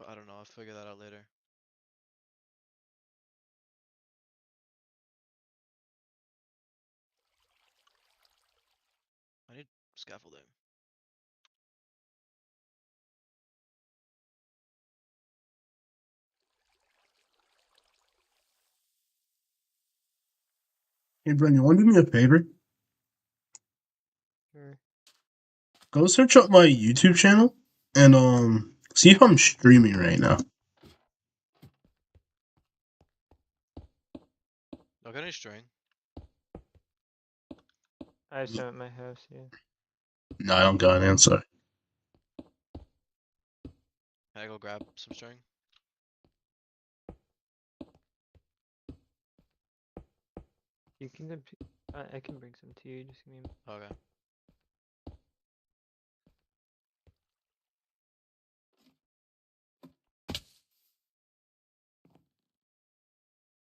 But I don't know. I'll figure that out later. I need scaffolding. Hey, Bren, you want to do me a favor? Sure. Go search up my YouTube channel and see if I'm streaming right now. Don't get any string. I have some at my house, yeah. No, I don't got an answer. Can I go grab some string? You can, I can bring some to you, just give me a Okay.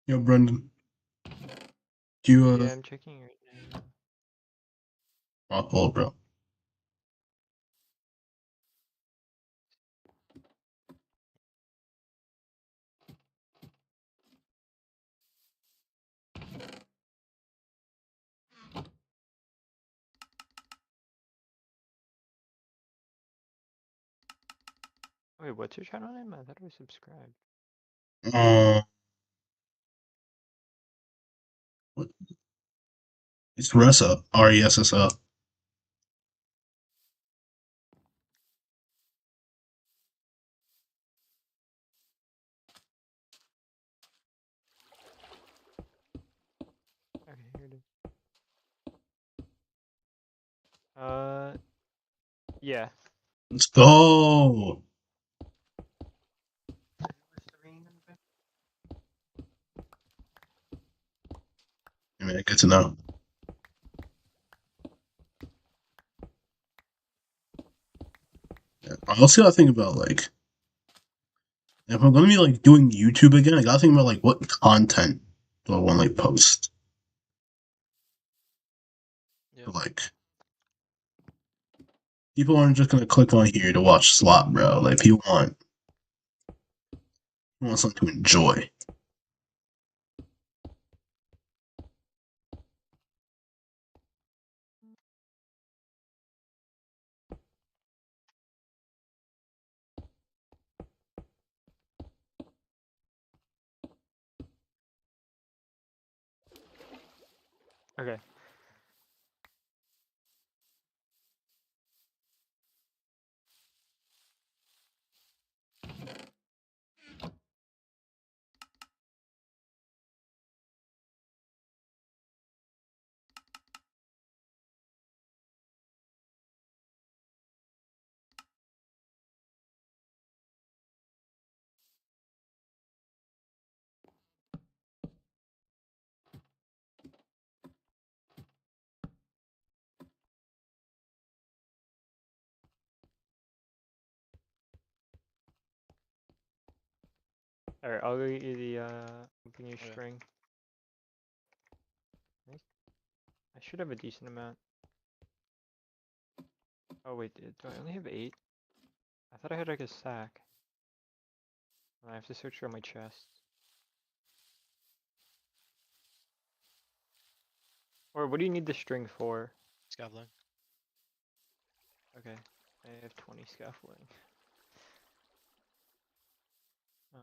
Yo, Brendan. Do you, Yeah, I'm checking right now. oh, bro. Wait, what's your channel name? I thought I was subscribed. What? It's Ressa. Ressa. Okay, here it is. Yeah. Let's go. I mean, good to know. Yeah. Also, I think about like if I'm gonna be like doing YouTube again, I gotta think about like what content do I want to like post. Yeah. Like people aren't just gonna click on here to watch slot, bro. Like people want something to enjoy. Okay. Alright, I'll go get you the, open your Okay. string. I should have a decent amount. Oh wait, do I only have 8? I thought I had like a sack. I have to search through my chest. Or what do you need the string for? Scaffolding. Okay, I have 20 scaffolding. Oh.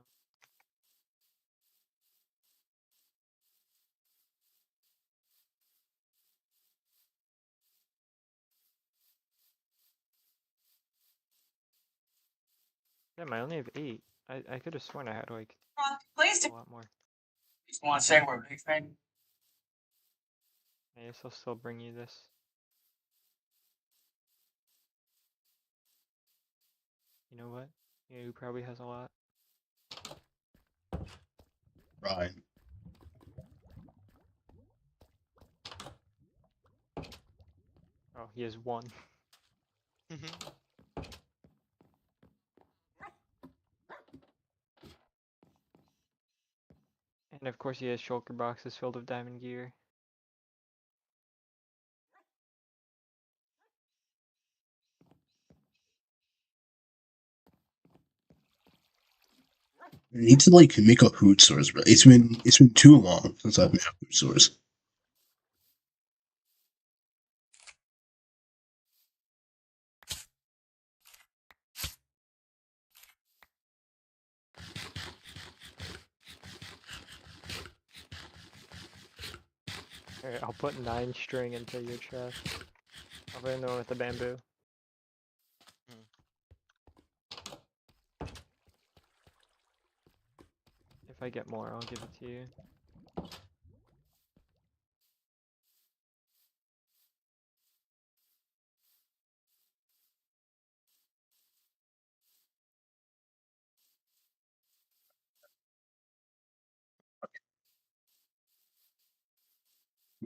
Damn, I only have 8. I could have sworn I had like a lot more. Just want to say we're a big fan. I guess I'll still bring you this. You know what? Yeah, who probably has a lot? Ryan. Oh, he has 1. And of course he has shulker boxes filled with diamond gear. I need to like make a food source, but it's been too long since I've made a food source. Alright, I'll put 9 string into your chest. I'll put in the one with the bamboo. If I get more, I'll give it to you.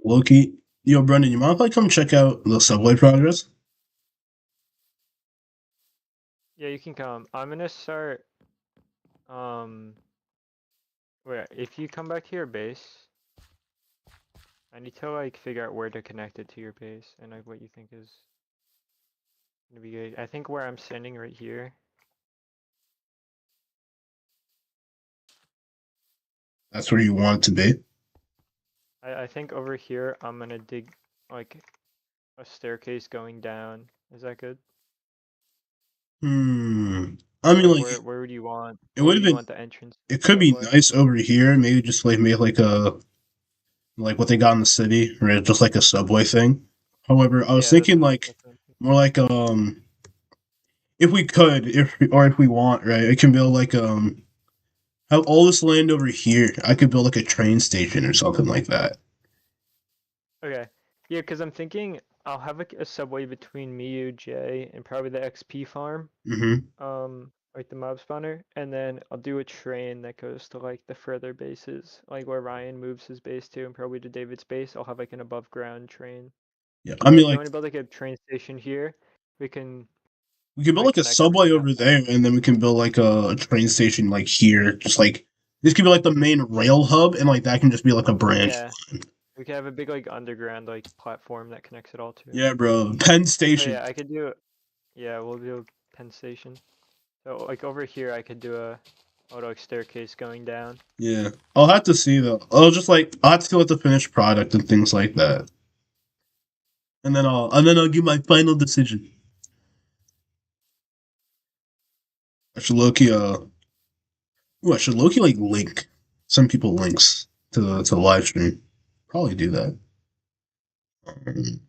Loki, yo, Brendan, you mind if I come check out the subway progress? Yeah, you can come. I'm gonna start. Wait, if you come back to your base, I need to like figure out where to connect it to your base and like what you think is gonna be good. I think where I'm standing right here. That's where you want it to be. I think over here I'm gonna dig like a staircase going down. Is that good? Hmm. I Or mean, like like where would you want? it Where would do have you been. want the entrance It to the could be subway? nice over here. Maybe just like make like a like what they got in the city, right? Just like a subway thing. However, I was Yeah, thinking like that's what I'm more like if we could, if we want, right? I can build like have all this land over here. I could build like a train station or something like that. Okay. Yeah, because I'm thinking I'll have like a subway between me, you, Jay, and probably the XP farm. Mm-hmm. Like the mob spawner, and then I'll do a train that goes to like the further bases, like where Ryan moves his base to, and probably to David's base. I'll have like an above ground train. Yeah, I Or mean if you like want to build like a train station here, we can we could build like like a connect subway everything that over way. there, and then we can build like a train station like here. Just like this could be like the main rail hub, and like that can just be like a branch. Yeah, we could have a big like underground like platform that connects it all to it. Yeah, bro. Penn Oh Station. yeah, I could do. Yeah, we'll do a Penn Station. So like over here, I could do a auto like staircase going down. Yeah, I'll have to see though. I'll have to see what the finished product and things like that, and then I'll give my final decision. I should Loki I should Loki like link some people links to the live stream. Probably do that. Um,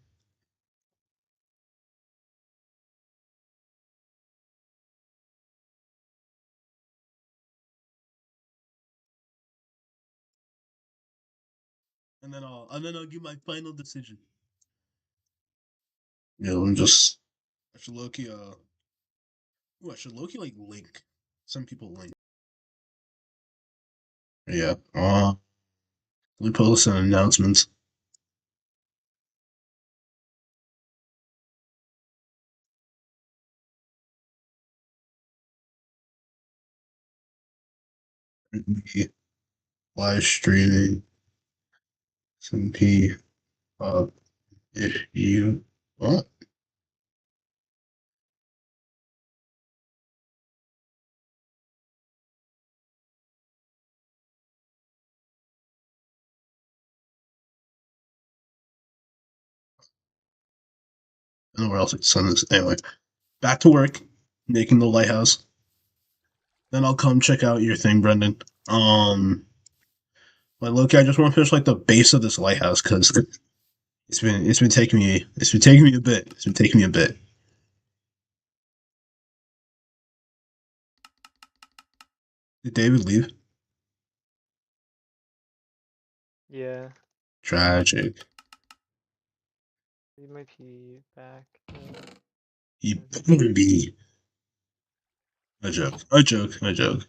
and then I'll give my final decision. Yeah, I'm just I should I should Loki like link some people link. Yeah. Let me post some announcements. Live streaming SMP if you want. I don't know where else I can send this. Anyway, back to work, making the lighthouse. Then I'll come check out your thing, Brendan. But Loki, I just want to finish like the base of this lighthouse because it's been taking me a bit. It's been taking me a bit. Did David leave? Yeah, Tragic. he might be back. He better be. A joke. A joke. A joke.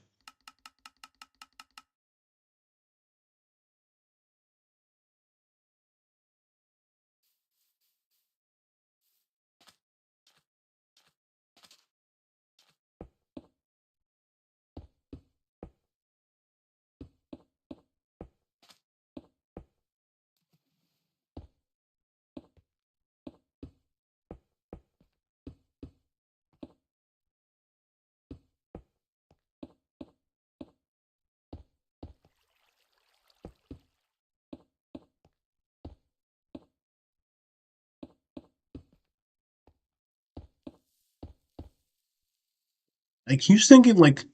I keep thinking like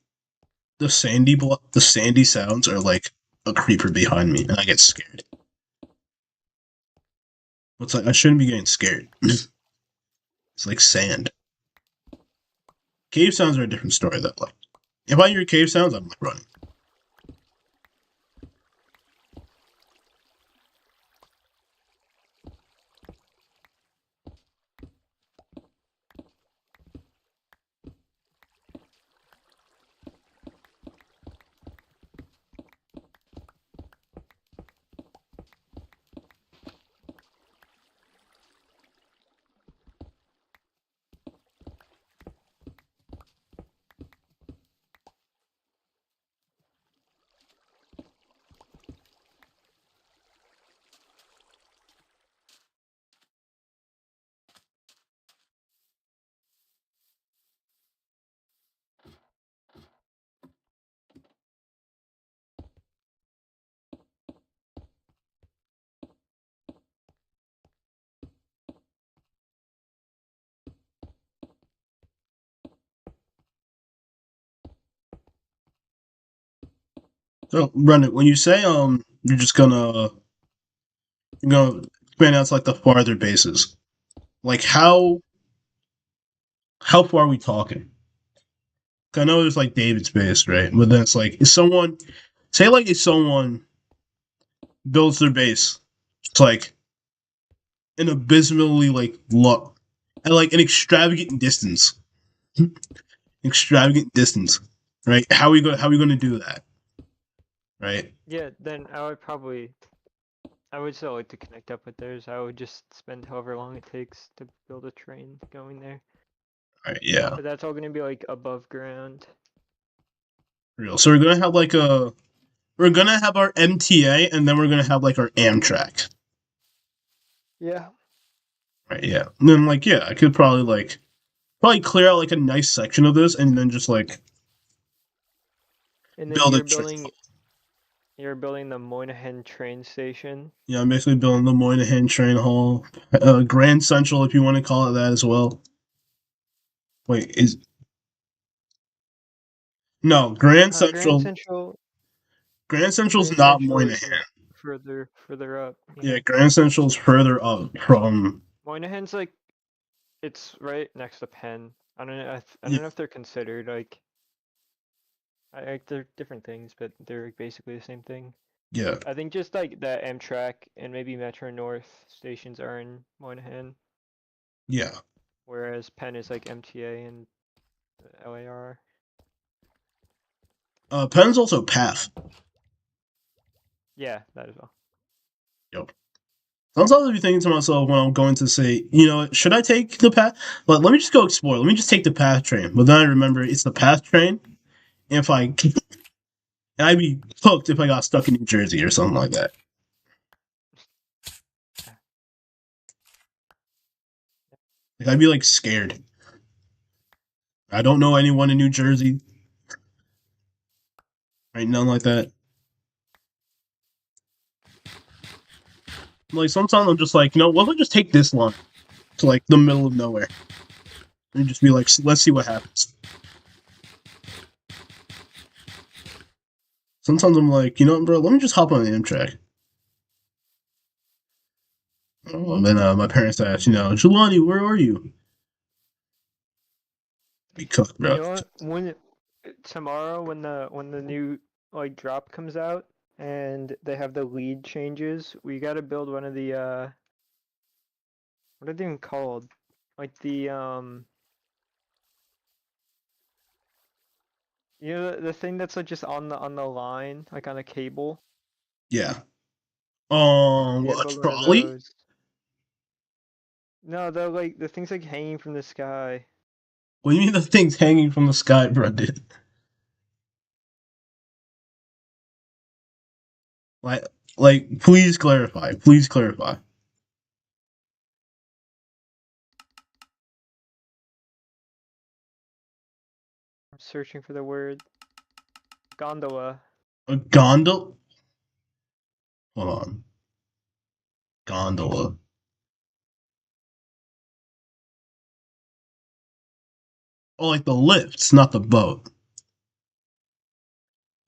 the sandy sounds are like a creeper behind me, and I get scared. It's like I shouldn't be getting scared. It's like sand. Cave sounds are a different story though. Like if I hear cave sounds, I'm like running. So Brendan, when you say you're gonna expand out to like the farther bases, like how far are we talking? 'Cause I know there's like David's base, right? But then it's like if someone builds their base, it's like an abysmally at like an extravagant distance, right? How are we going to do that, right? Yeah, then I would still like to connect up with theirs. I would just spend however long it takes to build a train going there. All right, yeah, But that's all gonna be like above ground. real. So we're gonna have our MTA, and then we're gonna have like our Amtrak, Yeah. right? Yeah, and then like yeah, I could probably clear out like a nice section of this, and then just like And then build a train. you're building the Moynihan train station. Yeah, I'm basically building the Moynihan Train Hall, Grand Central, if you want to call it that as well. Wait, is no Grand Grand Central? Central Grand Central's Grand not Central is Moynihan. further up. Yeah, Grand Central's further up from. Moynihan's like it's right next to Penn. I don't know. I Yeah, don't know if they're considered like. They're different things, but they're like, basically the same thing. yeah, I think just like the Amtrak and maybe Metro North stations are in Moynihan, yeah. whereas Penn is like MTA and LAR. Penn's also Path. Yeah, that as well. Yep. Sometimes I'll be thinking to myself when I'm going to say, should I take the Path? But let me just go explore. Let me just take the Path train. But then I remember it's the Path train. And if I, and I'd be hooked if I got stuck in New Jersey or something like that. Like I'd be like scared. I don't know anyone in New Jersey. Right, nothing like that. Like sometimes I'm just like, what if I just take this line to like the middle of nowhere and just be like, let's see what happens. Sometimes I'm like, bro, let me just hop on the Amtrak. Oh, and then my parents ask, Jelani, where are you? Be cooked, You bro. know what? Tomorrow when the new like drop comes out and they have the lead changes, we gotta build one of the what are they even called? Like the the thing that's like just on the line, like on a cable. Yeah. We gotta What, a build one of trolley? those. No, they're like the things like hanging from the sky. What do you mean the thing's hanging from the sky, bro, dude? Like, please clarify. Please clarify. I'm searching for the word. Gondola. A gondola? Hold on. Gondola. Oh, like the lifts, not the boat.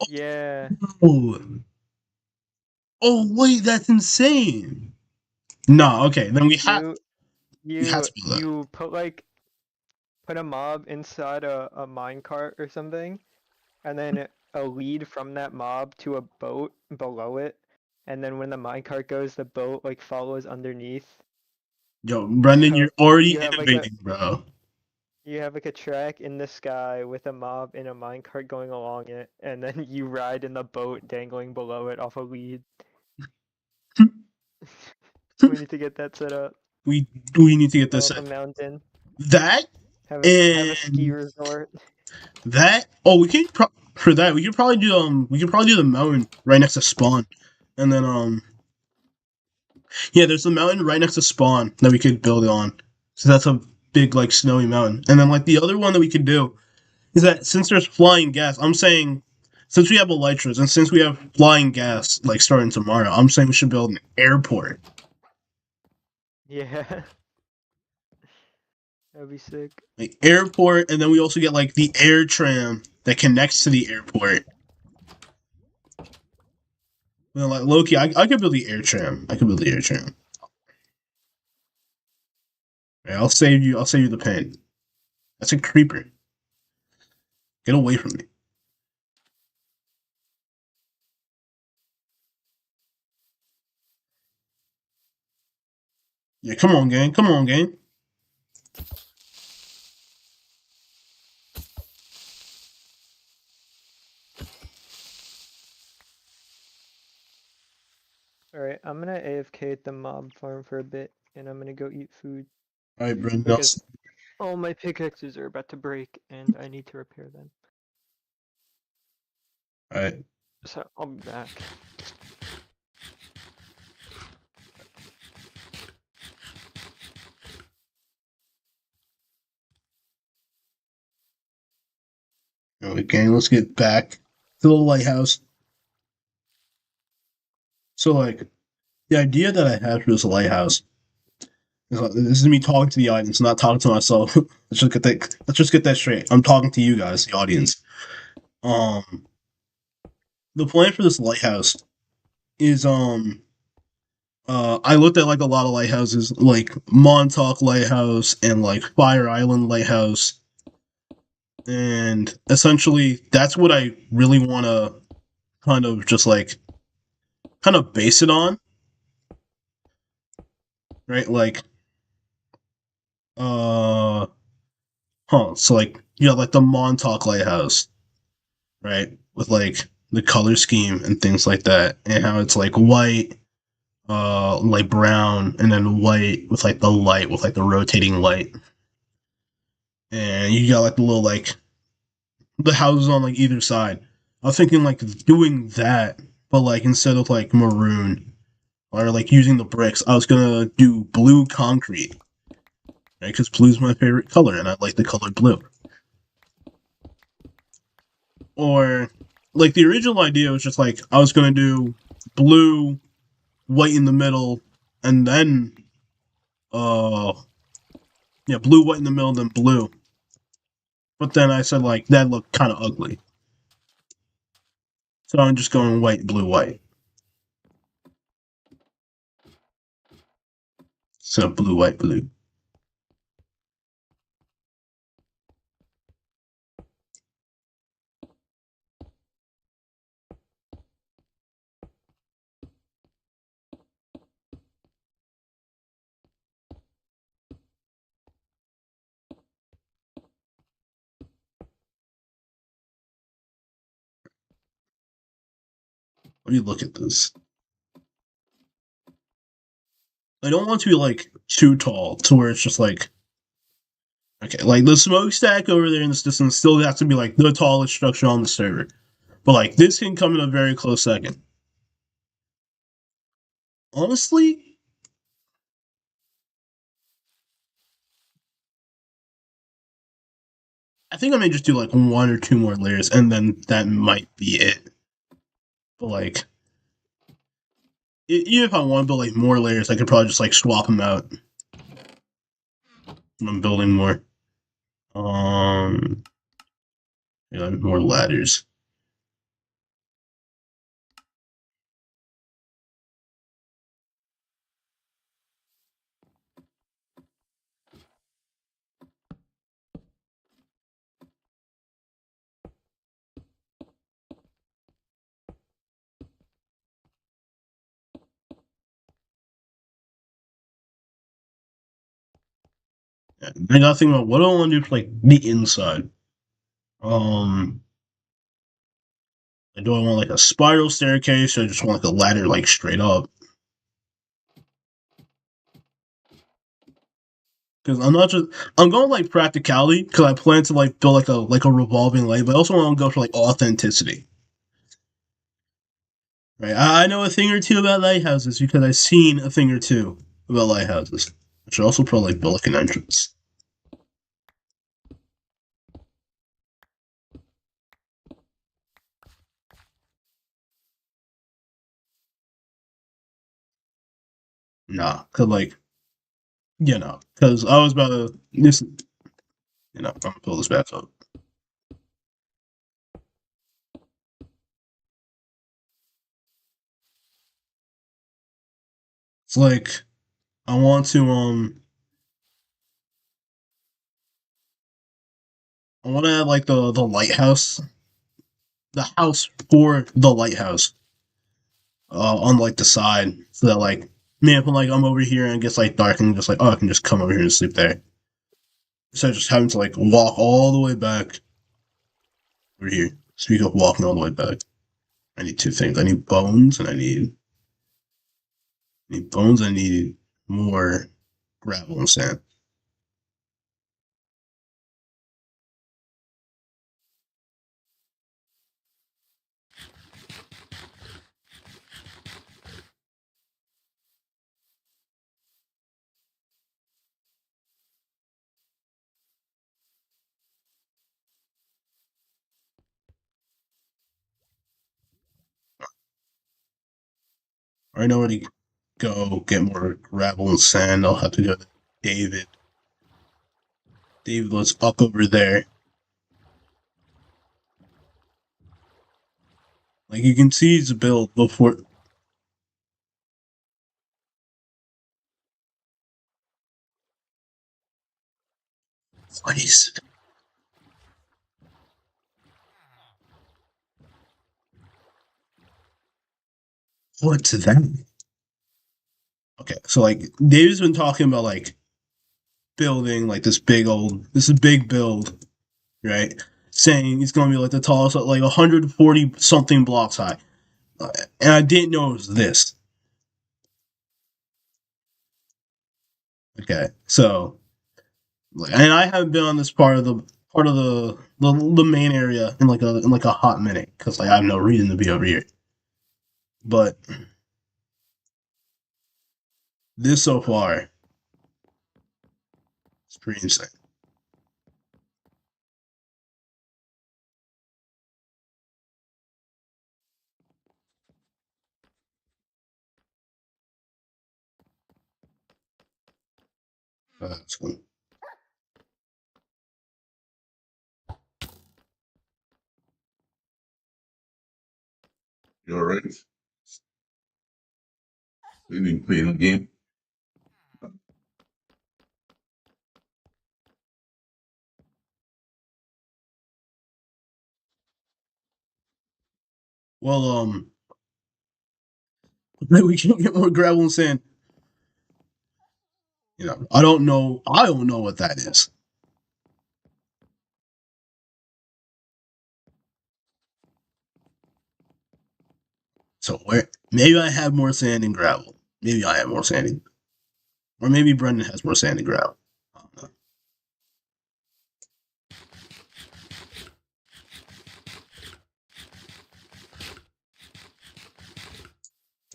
Yeah. Oh, wait, that's insane. Nah, okay, then we have to do that. You put a mob inside a minecart or something, and then a lead from that mob to a boat below it, and then when the minecart goes, the boat like follows underneath. Yo, Brendan, So you're already you have innovating, bro. you have like a track in the sky with a mob in a minecart going along it, and then you ride in the boat dangling below it off a lead. We need to get that set up. We need to get Go this up a set. mountain. That Have a ski and resort. that. Oh, we could for that. We could probably do the mountain right next to spawn, and then yeah, there's a mountain right next to spawn that we could build on. So that's a big like snowy mountain, and then like the other one that we could do is that since there's flying gas, I'm saying since we have elytras and since we have flying gas like starting tomorrow, I'm saying we should build an airport. Yeah. That'd be sick. Like airport, and then we also get like the air tram that connects to the airport. Well, like Loki, I could build the air tram. I could build the air tram. Right, I'll save you. I'll save you the pain. That's a creeper. Get away from me. Yeah, come on, gang. Come on, gang. Alright, I'm gonna AFK at the mob farm for a bit, and I'm gonna go eat food. All right, Brendan. Because all my pickaxes are about to break, and I need to repair them. All right. So, I'll be back. All right, gang. Let's get back to the lighthouse. So, like, the idea that I had for this lighthouse is this is me talking to the audience, not talking to myself. Let's just get that straight. I'm talking to you guys, the audience. The plan for this lighthouse is I looked at like a lot of lighthouses, like Montauk Lighthouse and like Fire Island Lighthouse, and essentially that's what I really want to kind of just like kind of base it on, right? Like, so like like the Montauk Lighthouse, right, with like the color scheme and things like that, and how it's like white, like brown, and then white with like the light with like the rotating light, and you got like the little like the houses on like either side. I was thinking like doing that, but like instead of like maroon or like using the bricks, I was gonna do blue concrete, right? Because blue's my favorite color, and I like the color blue. Or like the original idea was just like I was gonna do blue, white in the middle, and then blue, white in the middle, then blue. But then I said like that looked kind of ugly, so I'm just going white, blue, white. So blue, white, blue. Let me look at this. I don't want to be like too tall to where it's just like okay, like the smokestack over there in this distance still has to be like the tallest structure on the server. But like this can come in a very close second. Honestly, I think I may just do like one or two more layers and then that might be it. But like even if I want to build like more layers, I could probably just like swap them out when I'm building more. Yeah, more ladders. Yeah, I gotta think about what do I want to do for like the inside. Do I want like a spiral staircase or I just want like a ladder like straight up? Because I'm going like practicality because I plan to like build like a revolving light, but I also want to go for like authenticity. Right, I know a thing or two about lighthouses because I've seen a thing or two about lighthouses. I should also probably like build like an entrance. Nah, cause like because I was about to this. I'm gonna pull this back up. It's like I want to I want to add like the lighthouse, the house for the lighthouse, on like the side, so that like man, when like I'm over here and it gets like dark and just like I can just come over here and sleep there instead of just having to like walk all the way back over here. Speak of walking all the way back, I need two things. I need bones and I need bones. I need more gravel and sand. I know where to go get more gravel and sand. I'll have to go to David. David was up over there. Like you can see his build before. Nice. What's that? Okay, so like Dave's been talking about like building like this is big build, right? Saying it's gonna be like the tallest, like 140 something blocks high, and I didn't know it was this. Okay, so and I haven't been on this part of the main area in like a hot minute because like I have no reason to be over here. But this so far, it's pretty insane. That's cool. You alright? We didn't play the game. Well, maybe we can get more gravel and sand. I don't know. I don't know what that is. So where? Maybe I have more sand and gravel. Maybe I have more sand, or maybe Brendan has more sand and gravel. I don't know.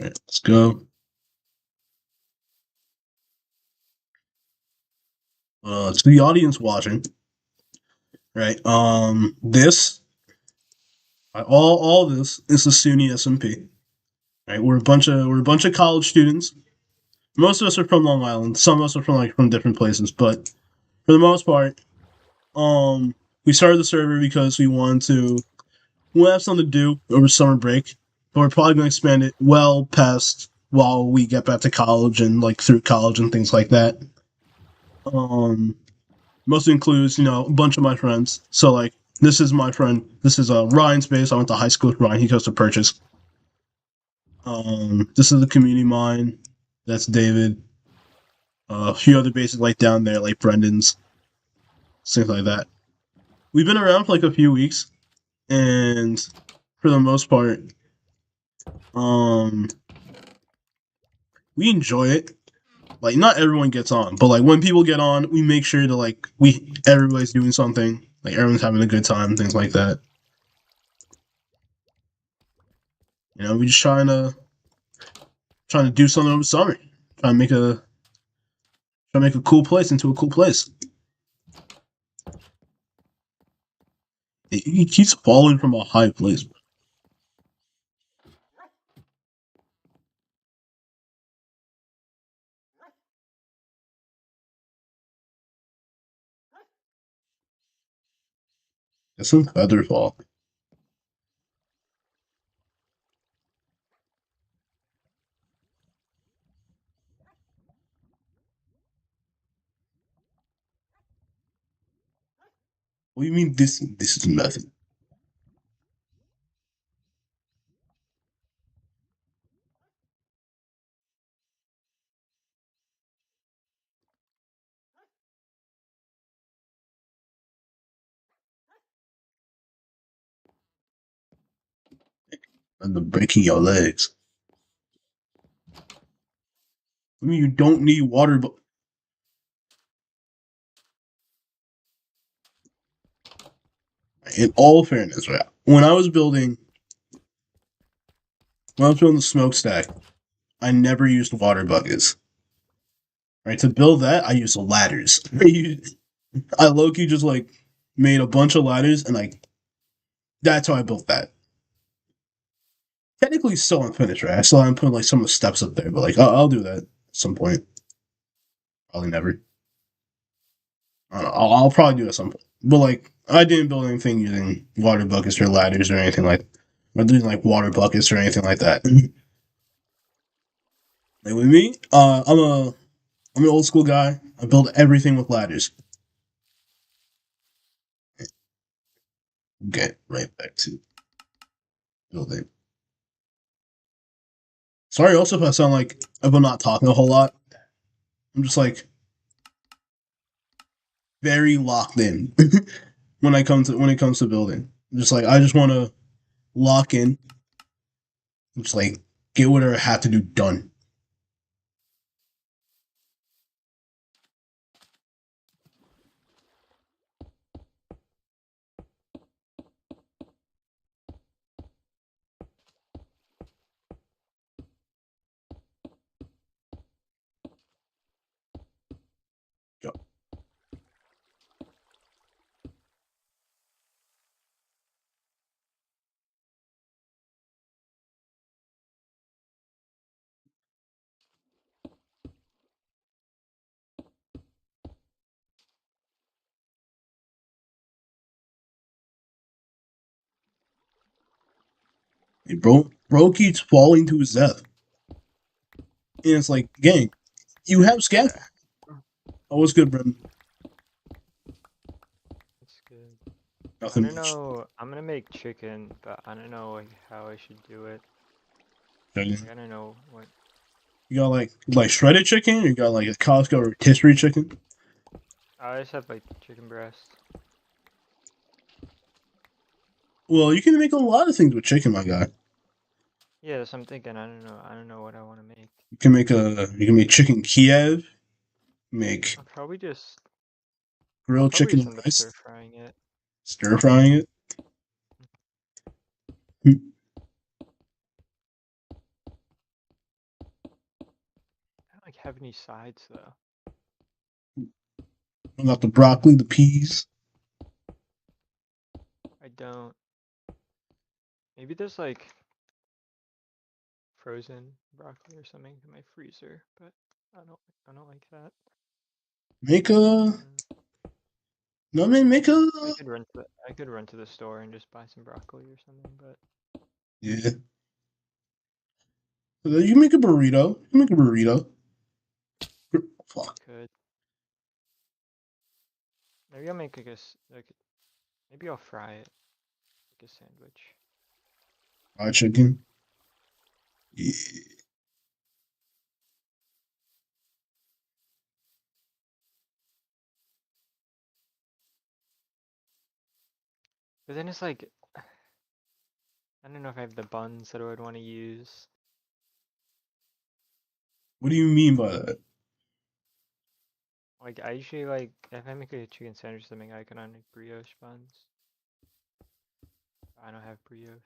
All right, let's go. To the audience watching, right? All this is the SUNY SMP, right? We're a bunch of college students. Most of us are from Long Island. Some of us are from from different places, but for the most part, We started the server because we have something to do over summer break, but we're probably going to expand it well past while we get back to college and like through college and things like that. Mostly includes a bunch of my friends. So like this is my friend. This is Ryan's base. I went to high school with Ryan. He goes to Purchase. This is the community mine. That's David. A few other bases like down there, like Brendan's, things like that. We've been around for like a few weeks, and for the most part, we enjoy it. Like not everyone gets on, but like when people get on, we make sure to like everybody's doing something, like everyone's having a good time, things like that. We just trying to do something over summer, trying to make a cool place into a cool place. He keeps falling from a high place. It's some feather fall. What do you mean this is nothing? And the breaking your legs. I mean, you don't need water, but in all fairness, right? When I was building the smokestack, I never used water buckets. Right, to build that, I used ladders. I low-key just like made a bunch of ladders, and like that's how I built that. Technically, still unfinished, right? I still haven't put like some of the steps up there, but like I'll do that at some point. Probably never. I don't know, I'll probably do it at some point. But like, I didn't build anything using water buckets or ladders or anything or doing like water buckets or anything like that. Like with me, I'm an old school guy. I build everything with ladders. Get right back to building. Sorry, also if I sound like if I'm not talking a whole lot. I'm just like very locked in when it comes to building. Just like I just want to lock in, just like get whatever I have to do done. Go. Hey, bro keeps falling to his death, and it's like, gang, you have scaffold. Oh, what's good, Brendan? That's good. I Nothing don't much. know. I'm gonna make chicken, but I don't know like how I should do it. Okay. Like, I don't know what. You got like shredded chicken. Or you got like a Costco rotisserie chicken. I just have like chicken breast. Well, you can make a lot of things with chicken, my guy. Yeah, that's what I'm thinking. I don't know. I don't know what I want to make. You can make chicken Kiev. Make I'll probably just grilled probably chicken just and end up rice. stir frying it. Stir frying it. I don't like have any sides though. I got the broccoli, the peas. I don't. Maybe there's like frozen broccoli or something in my freezer, but I don't like that. Make No, man, make a I could run to the store and just buy some broccoli or something, but yeah. You make a burrito. You make a burrito. Fuck. could. Maybe I'll make maybe I'll fry it like a sandwich. Fried chicken. Yeah. But then it's like, I don't know if I have the buns that I would want to use. What do you mean by that? Like I usually like if I make a chicken sandwich or something, I can on like brioche buns. I don't have brioche.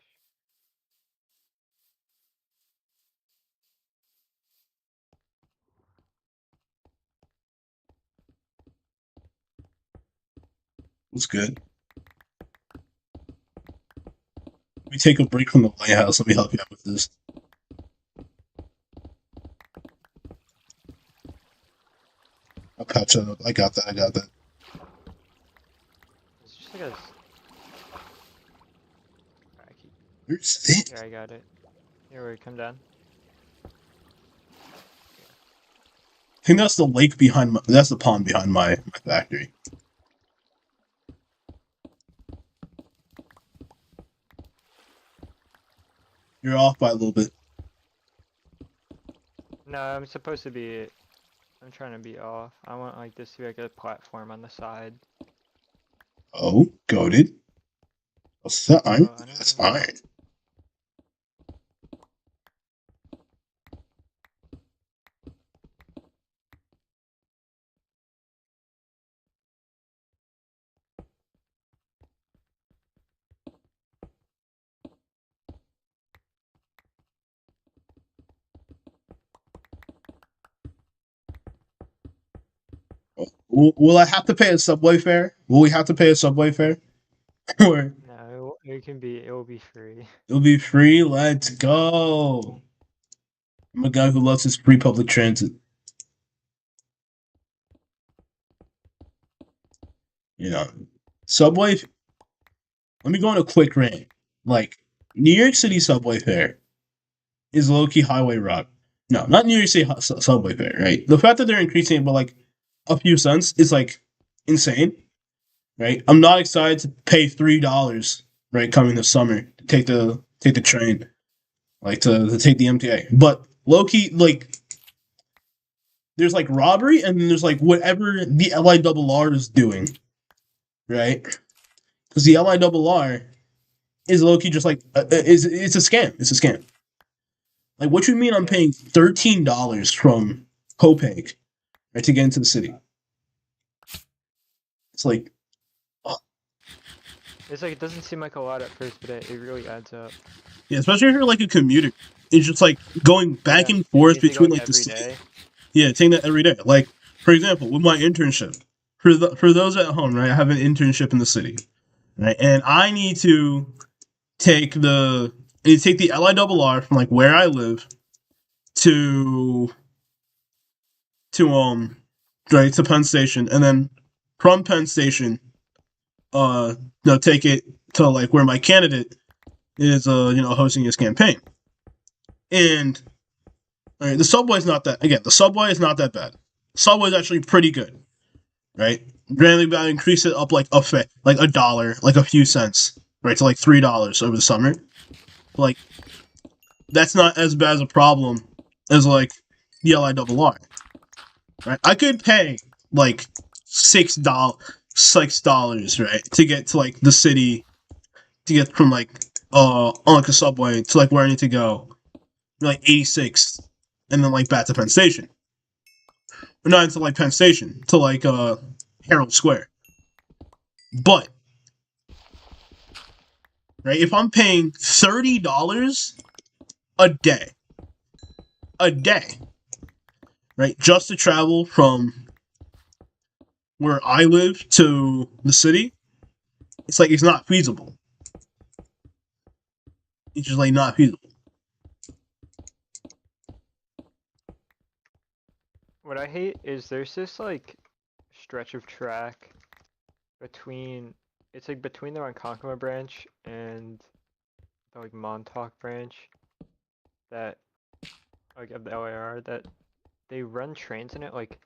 What's good? Let me take a break from the Lighthouse. Let me help you out with this. I'll patch that up. I got that. I got that. It's just like a. I keep. Where's it? Here, I got it. Here, wait, come down. I think that's the lake behind my. That's the pond behind my factory. You're off by a little bit. No, I'm supposed to be. I'm trying to be off. I want like this to be like a platform on the side. Oh, goaded. What's that iron? Oh, I don't That's think- iron. Will I have to pay a subway fare? Will we have to pay a subway fare? Or No, it can be. It will be free. it'll be free? Let's go. I'm a guy who loves his free public transit. You know, subway. Let me go on a quick rant. Like, New York City subway fare is low key highway rock. No, not New York City subway fare, right? The fact that they're increasing it by like a few cents is like insane, right? I'm not excited to pay $3, right, coming this summer to take the train, like to take the MTA. But low key, like there's like robbery and then there's like whatever the LIRR is doing, right? Because the LIRR is low key just like it's a scam. It's a scam. Like, what you mean? I'm paying $13 from Copeg, right, to get into the city. It's like, It's like it doesn't seem like a lot at first, but it really adds up. yeah, especially if you're like a commuter. It's just like going back Yeah, and forth if you between go like the every city. day. Yeah, taking that every day. Like, for example, with my internship, for those at home, right, I have an internship in the city, right, and I need to take the LIRR from like where I live to right to Penn Station, and then from Penn Station, take it to like where my candidate is, hosting his campaign, and all right, the subway is not that. Again, the subway is not that bad. The subway is actually pretty good, right? Granted, I increased it up like like $1, like a few cents, right, to like $3 over the summer. But, like, that's not as bad as a problem as like the LIRR, right? I could pay like $6, right, to get to like the city, to get from like on like a subway to like where I need to go, like 86, and then like back to Penn Station. Or not into like Penn Station, to like Herald Square. But right, if I'm paying $30 a day, right, just to travel from where I live to the city, it's like it's not feasible. It's just like not feasible. What I hate is there's this like stretch of track between it's like between the Ronkonkoma branch and the like Montauk branch that like of the LAR that they run trains in it like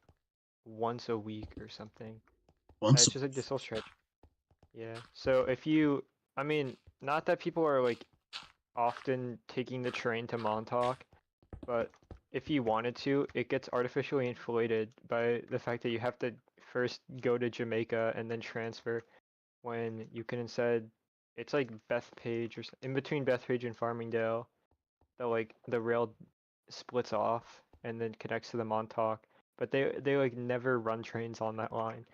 once a week or something. Once. It's just like this whole stretch. Yeah. So if you, I mean, not that people are like often taking the train to Montauk, but if you wanted to, it gets artificially inflated by the fact that you have to first go to Jamaica and then transfer when you can instead, it's like Bethpage or in between Bethpage and Farmingdale, the rail splits off and then connects to the Montauk, but they like never run trains on that line.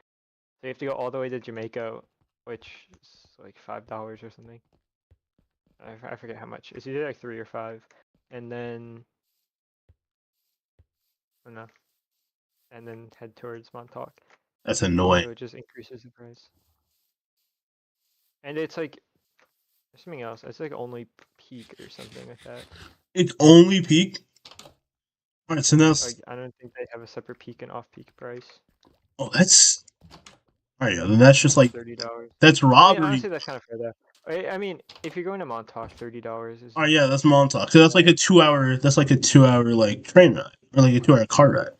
So you have to go all the way to Jamaica, which is like $5 or something. I forget how much. It's either like 3 or 5, and then I don't know, and then head towards Montauk. That's So annoying. it just increases the price. And it's like there's something else. It's like only peak or something like that. It's only peak. Alright, so that's Like I don't think they have a separate peak and off-peak price. oh, that's alright. Yeah, then that's just like $30. that's I mean, robbery. honestly, that's kind of fair though. I mean, if you're going to Montauk, $30 is. Oh yeah, that's Montauk. So that's like a 2 hour. That's like a 2 hour like train ride or like a 2 hour car ride.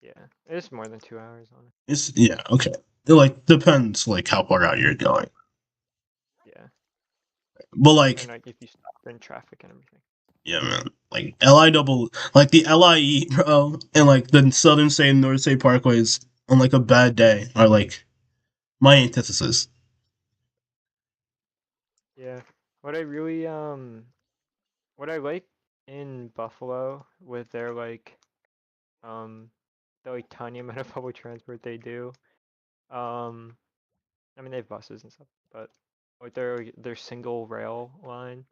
Yeah, it's more than 2 hours on it. It's yeah okay. It like depends like how far out you're going. Yeah, But like and like if you stop in traffic and everything. yeah man, like LI double like the LIE bro and like the Southern State and North State Parkways on like a bad day are like my antithesis. Yeah, what I really what I like in Buffalo with their like the like tiny amount of public transport they do, I mean they have buses and stuff, but like their single rail line,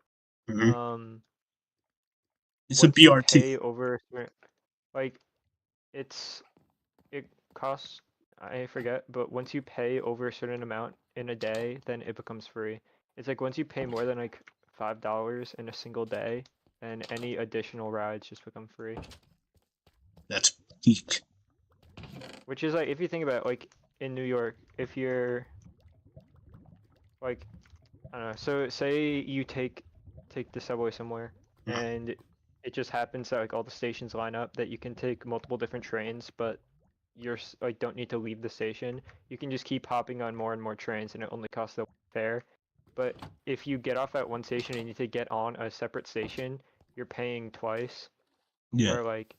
Mhm. It's a once you BRT. pay over a certain, like it costs, I forget, but once you pay over a certain amount in a day, then it becomes free. It's like once you pay more than like $5 in a single day, then any additional rides just become free. That's peak. Which is like if you think about it, like in New York, if you're like I don't know, so say you take the subway somewhere and it just happens that like all the stations line up that you can take multiple different trains, but you're like don't need to leave the station. You can just keep hopping on more and more trains and it only costs the fare. But if you get off at one station and you need to get on a separate station, you're paying twice. Yeah. Or like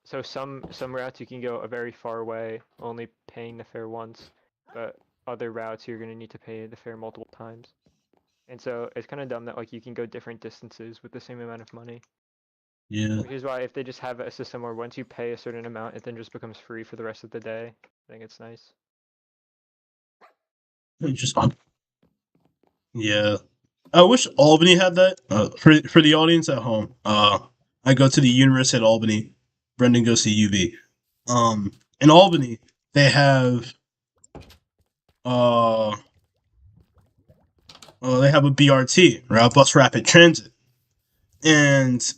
so some routes you can go a very far way, only paying the fare once, but other routes you're gonna need to pay the fare multiple times. And so it's kind of dumb that like you can go different distances with the same amount of money. Yeah. Which is why if they just have a system where once you pay a certain amount, it then just becomes free for the rest of the day, I think it's nice. Just yeah. I wish Albany had that. For the audience at home, I go to the University at Albany. Brendan goes to UB. In Albany, they have they have a BRT, right? Bus Rapid Transit, and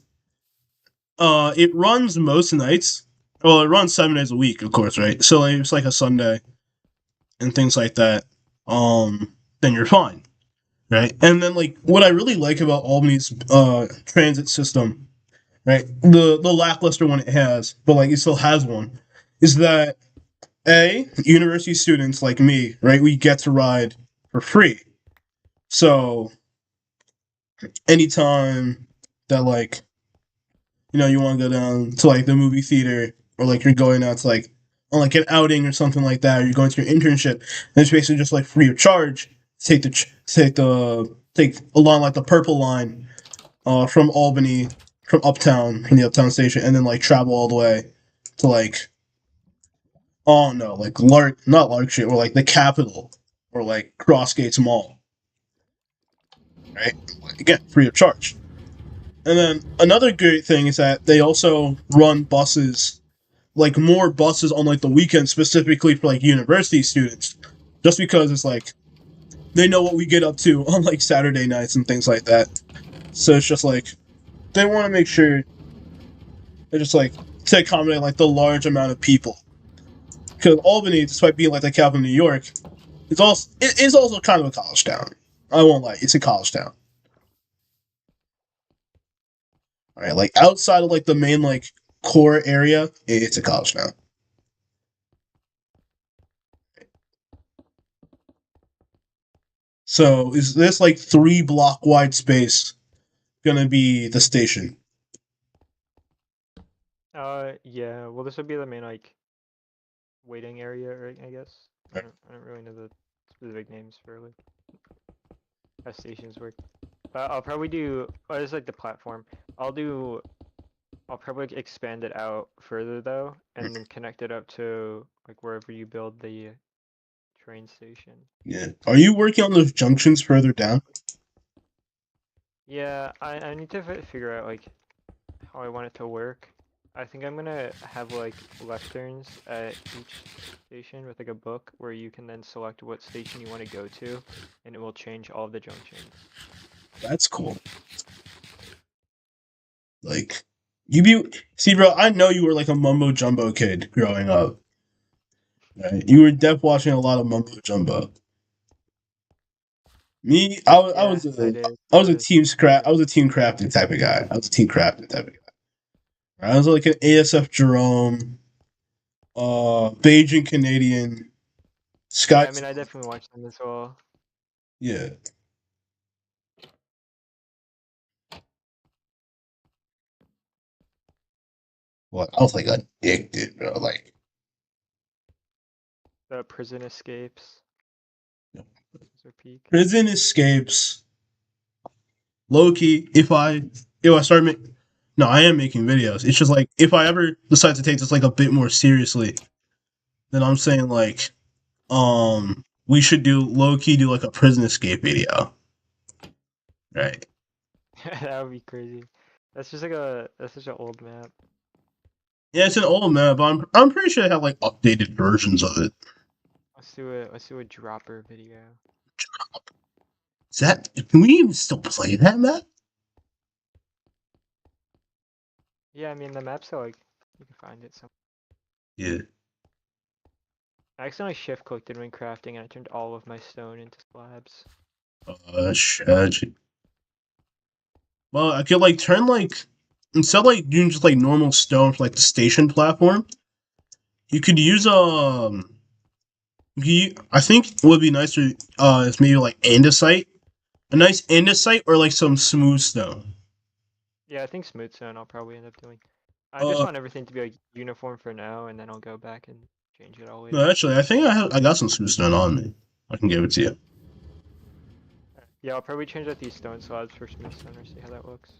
it runs most nights. Well, it runs 7 days a week, of course, right? So like, it's like a Sunday and things like that. Then you're fine. Right, and then like what I really like about Albany's transit system, right, the lackluster one it has, but like it still has one, is that university students like me, right, we get to ride for free. So anytime that like you want to go down to like the movie theater or like you're going out to like on like an outing or something like that, or you're going to your internship, and it's basically just like free of charge. Take along like the purple line, from Albany, from the uptown station, and then like travel all the way to like, oh no, like not Larkshire, or like the Capitol, or like Crossgates Mall, right? Again, free of charge. And then another great thing is that they also run buses, like more buses on like the weekends, specifically for like university students, just because it's like they know what we get up to on like Saturday nights and things like that. So it's just like they want to make sure they're just like to accommodate like the large amount of people. because Albany, despite being like the capital of New York, it is also kind of a college town. I won't lie, it's a college town. All right, like outside of like the main like core area, it's a college town. So is this like 3 block wide space gonna be the station? Yeah. Well, this would be the main like waiting area, right? I guess. I don't really know the specific names for like how stations work. But I'll probably do. Oh, it's like the platform. I'll probably expand it out further though, and then connect it up to like wherever you build the train station. Yeah. Are you working on those junctions further down? Yeah, I need to figure out like how I want it to work. I think I'm gonna have like lecterns at each station with like a book where you can then select what station you want to go to, and it will change all of the junctions. That's cool. Like, see, bro. I know you were like a mumbo jumbo kid growing up. Right? You were def watching a lot of mumbo jumbo. Me, I Yeah, was I a did. I was a team scrap. I was a team crafting type of guy. I was a team crafting type of guy. I was like an ASF Jerome, Beijing Canadian, Yeah, Sky. I mean, I definitely watched them as well. Yeah. Well, I was like addicted, bro. Like, The Prison Escapes. Yep. Those are peak. Prison Escapes. Low key, if I start making, no, I am making videos. It's just like if I ever decide to take this like a bit more seriously, then I'm saying like, we should do low key do like a prison escape video, right? That would be crazy. That's just that's such an old map. Yeah, it's an old map. But I'm pretty sure they have like updated versions of it. Let's do a dropper video. Is that can we even still play that map? Yeah, I mean the map's still like you can find it somewhere. Yeah. I accidentally shift clicked it when crafting and I turned all of my stone into slabs. Shit. Well, I could like turn like instead of like doing just like normal stone for like the station platform, you could use I think what would be nicer is maybe like andesite, a nice andesite or like some smooth stone. Yeah, I think smooth stone I'll probably end up doing. I just Uh, want everything to be like uniform for now, and then I'll go back and change it all no, later. actually, I think I got some smooth stone on me. I can give it to you. Yeah, I'll probably change out these stone slabs for smooth stone or see how that looks.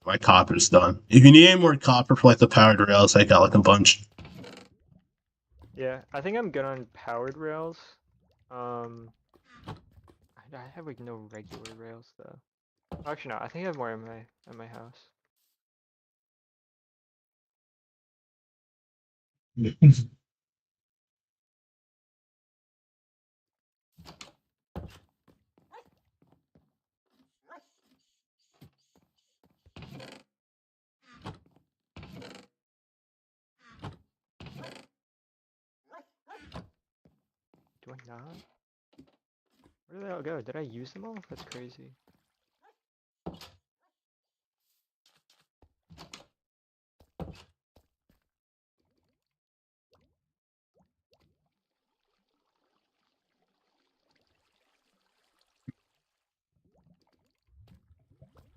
My copper's done. If you need any more copper for like the powered rails, I got like a bunch. Yeah, I think I'm good on powered rails. I have like no regular rails though. Actually, no, I think I have more in my house. Do I not? Where did they all go? Did I use them all? That's crazy.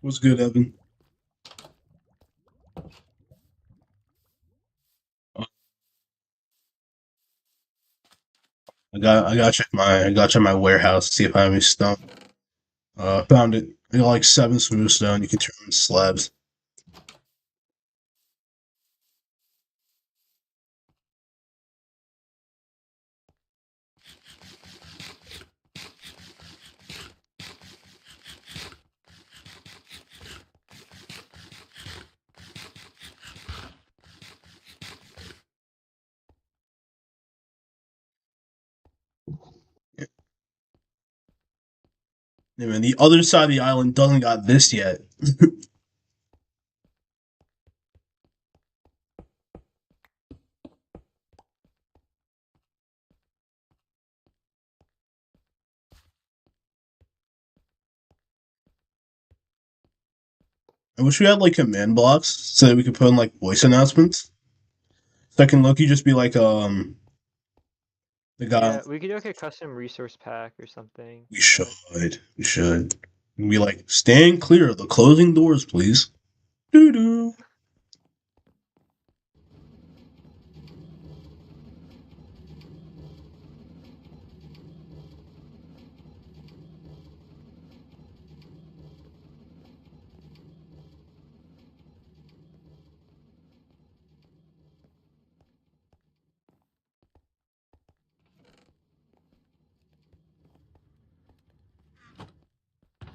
What's good, Evan? I got check my warehouse to see if I have any stuff. Found it. I got like 7 smooth stone. You can turn them into slabs. Yeah, man, the other side of the island doesn't got this yet. I wish we had like command blocks so that we could put in like voice announcements. So I can Loki just be like the guy. Yeah, we could do like a custom resource pack or something. We should. We should. And be like, stand clear of the closing doors, please. Doo doo.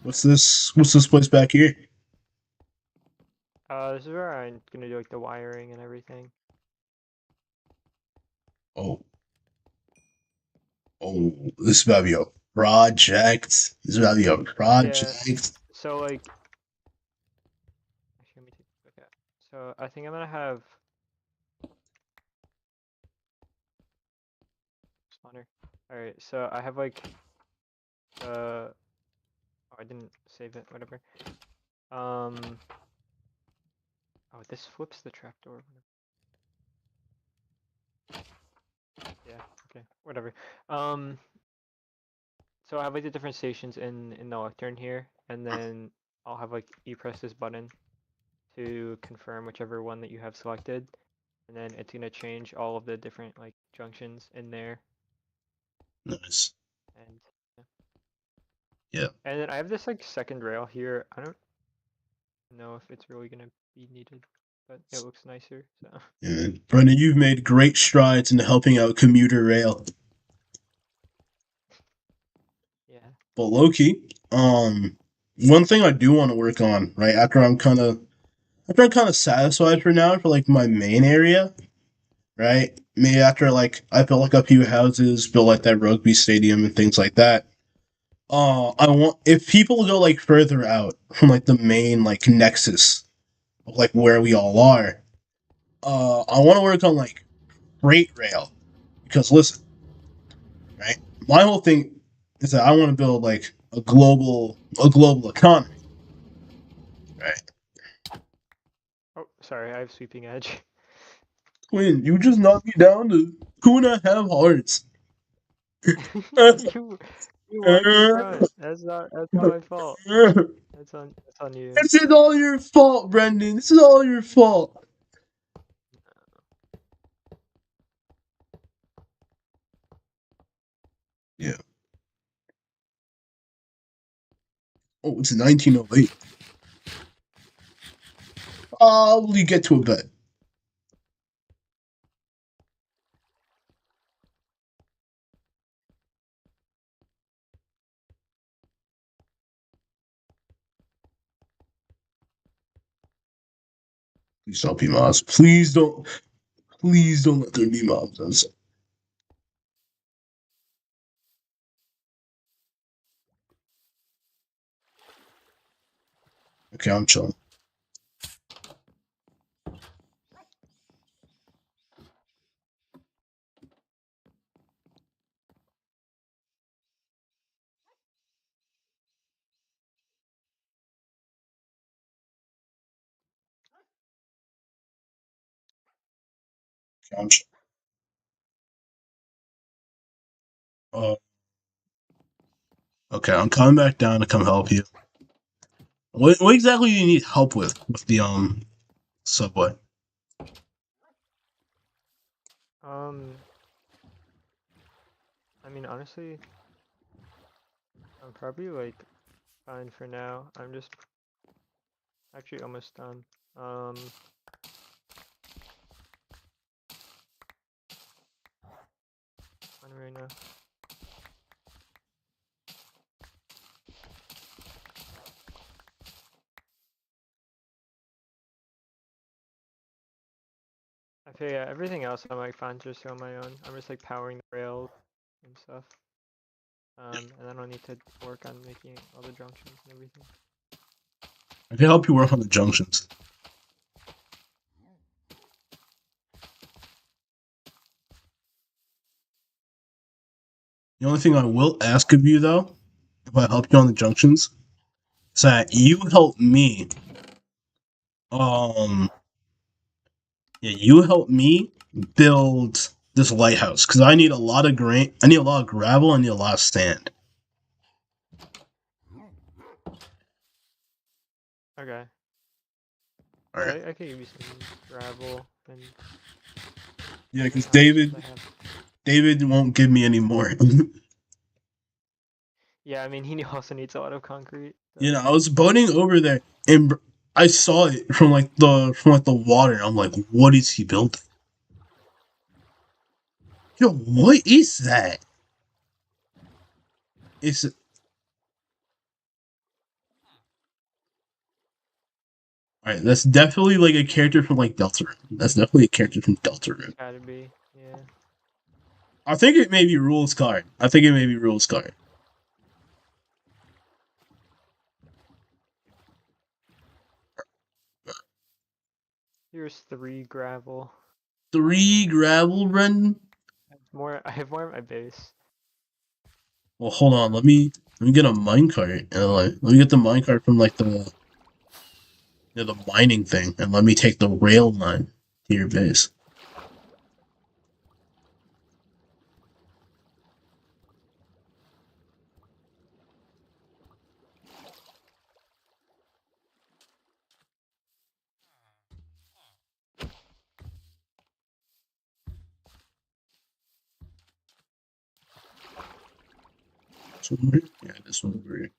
What's this? What's this place back here? This is where I'm gonna do like the wiring and everything. Oh. Oh, this is about to be a project. This is about to be a project. So like, actually, let me take a look at. So I think I'm gonna have spawner. All right, so I have like, oh, I didn't save it. Whatever. Oh, this flips the trapdoor. Yeah. Okay. Whatever. So I have like the different stations in the lectern here, and then I'll have like you press this button to confirm whichever one that you have selected, and then it's gonna change all of the different like junctions in there. Nice. And Yeah. And then I have this like second rail here. I don't know if it's really gonna be needed, but it looks nicer. So. Yeah. Brendan, you've made great strides in helping out commuter rail. Yeah. But Loki, one thing I do want to work on, right, after I'm kind of satisfied for now for like my main area, right? Maybe after like I built like a few houses, built like that rugby stadium and things like that. I want if people go like further out from like the main like nexus of like where we all are. I want to work on like freight rail because listen, right? My whole thing is that I want to build like a global economy, right? Oh, sorry, I have sweeping edge. Quinn, you just knocked me down to 2.5 hearts. you walked in front. That's not my fault. That's on you. This is all your fault, Brendan. This is all your fault. Yeah. Oh, it's 1908. Will you get to a bed? Please don't be mobs. Please don't let there be mobs. Okay, I'm chilling. Okay, I'm chilling. Okay, I'm coming back down to come help you. What exactly do you need help with the subway? I mean, honestly, I'm probably like fine for now. I'm just actually almost done. On right now. Okay, yeah, everything else I'm like fine just on my own. I'm just like powering the rails and stuff. And I don't need to work on making all the junctions and everything. I can help you work on the junctions. The only thing I will ask of you, though, if I help you on the junctions, is that you help me Yeah, you help me build this lighthouse because I need a lot of grain. I need a lot of gravel. I need a lot of sand. Okay. All right. I could give you some gravel and Yeah, because how much stuff I have. David won't give me any more. Yeah, I mean he also needs a lot of concrete. You know, So. I was boating over there and I saw it from the water. I'm like, what is he building? Yo, what is that? It's alright. That's definitely like a character from like Deltarune. That's definitely a character from Deltarune. Gotta be, yeah. I think it may be Rules card. I think it may be Rules card. Here's 3 gravel. 3 gravel, Brendan. I have more at my base. Well, hold on. Let me get a minecart and let me get the minecart from like the mining thing and let me take the rail line to your base. This one over here? Yeah, this one over here.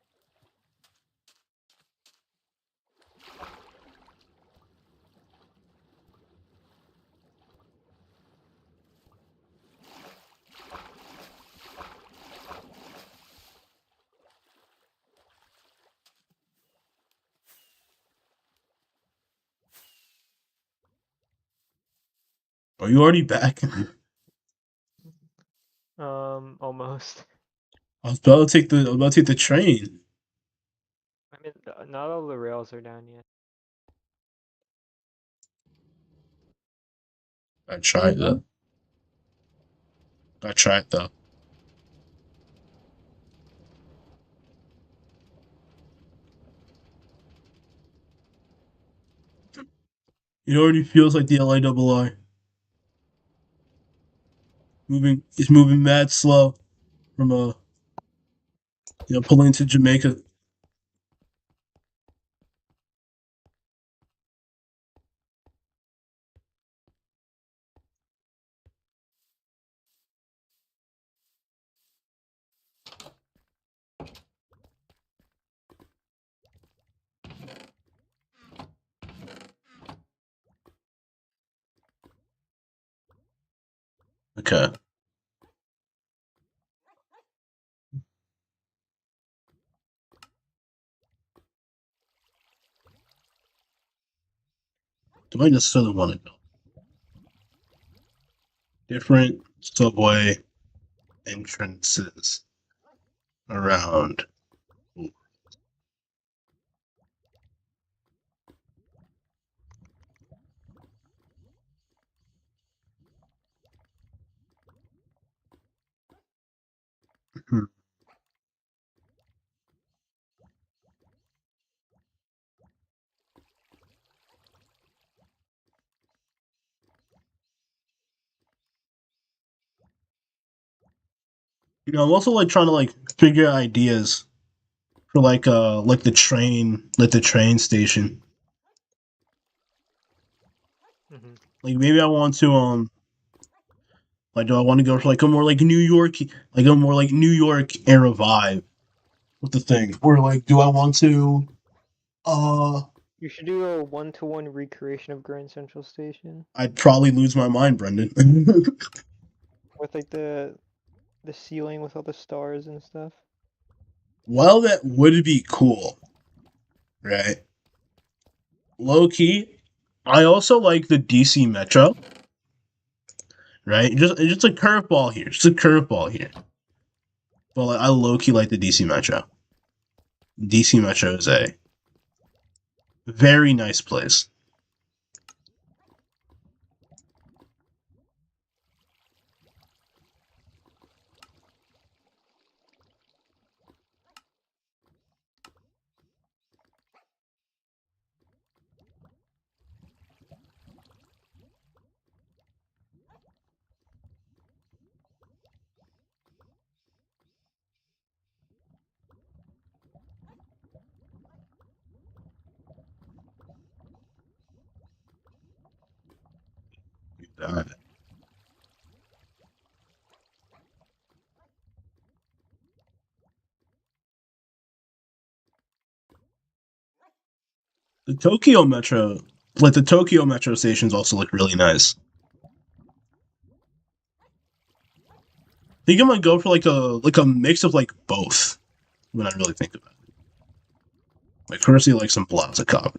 Are you already back? Almost. I was about to take the train. I mean, not all the rails are down yet. I tried though. I tried though. It already feels like the LIRR. It's moving mad slow from pulling into Jamaica. Okay. Do I necessarily want to go? Different subway entrances around. Hmm. I'm also like trying to like figure out ideas for like the train station. Mm-hmm. Like maybe I want to like do I want to go for like a more like New York era vibe with the thing? Or like do I want to uh You should do a 1-to-1 recreation of Grand Central Station I'd probably lose my mind, Brendan. with like the ceiling with all the stars and stuff. Well, that would be cool, right? Low key, I also like the DC Metro, right? It's just a curveball here, just a curveball here. But like, I low key like the DC Metro. DC Metro is a very nice place. Alright. The Tokyo Metro, like the Tokyo Metro stations, also look really nice. I think I might go for like a mix of like both. When I really think about it, like firstly, like some Plaza Cop.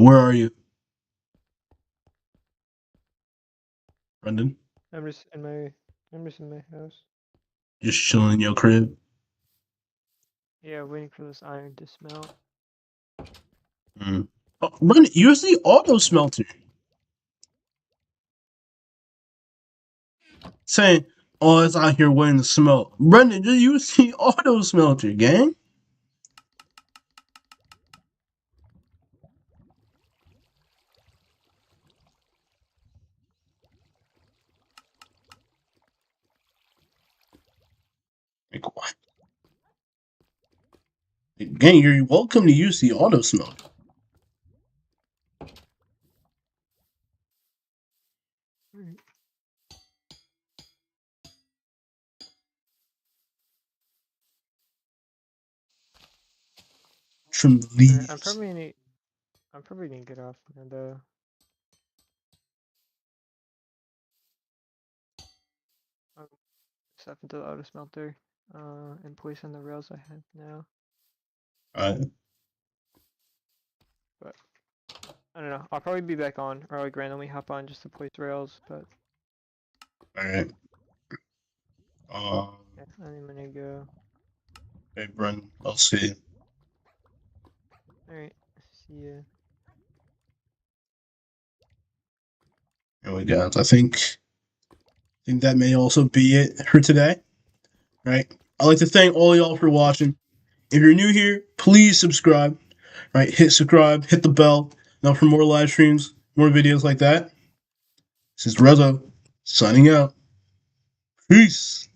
Where are you, Brendan? I'm just in my house. Just chilling in your crib. Yeah, waiting for this iron to smelt. Oh, Brendan, use the auto smelter. Saying, "Oh, it's out here waiting to smelt." Brendan, just use the auto smelter, gang. Like what? Gang, you're welcome to use the auto smelter. Alright. Trim the leaves. I'm probably gonna get off now though. Step into the auto smelter. And place on the rails I have now. Alright. But I don't know. I'll probably be back on, or like randomly hop on just to place rails. But Alright. yeah, I'm gonna go. Hey, Brendan, I'll see you. Alright, see ya. Anyway, guys, I think that may also be it for today. Right? I'd like to thank all y'all for watching. If you're new here, please subscribe. Right? Hit subscribe, hit the bell. Now for more live streams, more videos like that. This is Rezo, signing out. Peace.